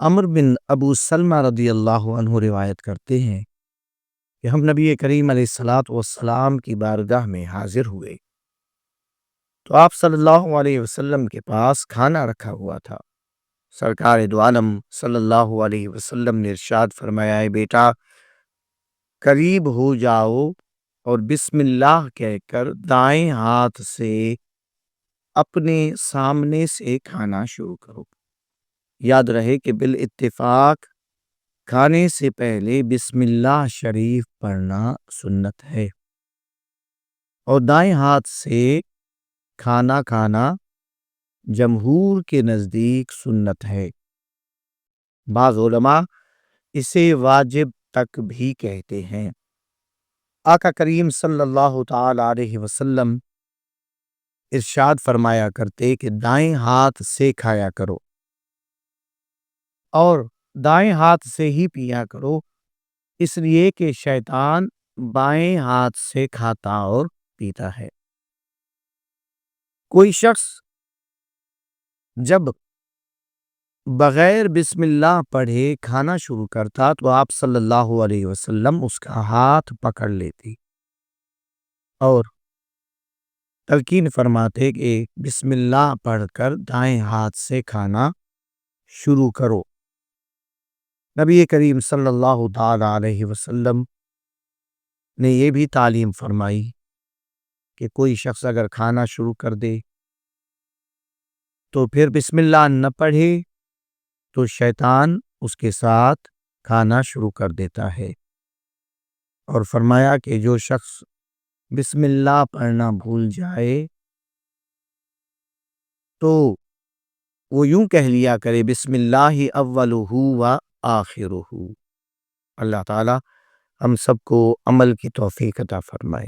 عمر بن ابو سلمہ رضی اللہ عنہ روایت کرتے ہیں کہ ہم نبی کریم علیہ الصلاۃ والسلام کی بارگاہ میں حاضر ہوئے تو آپ صلی اللہ علیہ وسلم کے پاس کھانا رکھا ہوا تھا۔ سرکار دو عالم صلی اللہ علیہ وسلم نے ارشاد فرمایا، ہے بیٹا قریب ہو جاؤ اور بسم اللہ کہہ کر دائیں ہاتھ سے اپنے سامنے سے کھانا شروع کرو۔ یاد رہے کہ بالاتفاق کھانے سے پہلے بسم اللہ شریف پڑھنا سنت ہے، اور دائیں ہاتھ سے کھانا کھانا جمہور کے نزدیک سنت ہے۔ بعض علماء اسے واجب تک بھی کہتے ہیں۔ آقا کریم صلی اللہ تعالی علیہ وسلم ارشاد فرمایا کرتے کہ دائیں ہاتھ سے کھایا کرو اور دائیں ہاتھ سے ہی پیا کرو، اس لیے کہ شیطان بائیں ہاتھ سے کھاتا اور پیتا ہے۔ کوئی شخص جب بغیر بسم اللہ پڑھے کھانا شروع کرتا تو آپ صلی اللہ علیہ وسلم اس کا ہاتھ پکڑ لیتے اور تلقین فرماتے کہ بسم اللہ پڑھ کر دائیں ہاتھ سے کھانا شروع کرو۔ نبی کریم صلی اللہ تعالی علیہ وسلم نے یہ بھی تعلیم فرمائی کہ کوئی شخص اگر کھانا شروع کر دے تو پھر بسم اللہ نہ پڑھے تو شیطان اس کے ساتھ کھانا شروع کر دیتا ہے، اور فرمایا کہ جو شخص بسم اللہ پڑھنا بھول جائے تو وہ یوں کہہ لیا کرے بسم اللہ اولہ و آخرہ۔ اللہ تعالی ہم سب کو عمل کی توفیق عطا فرمائے۔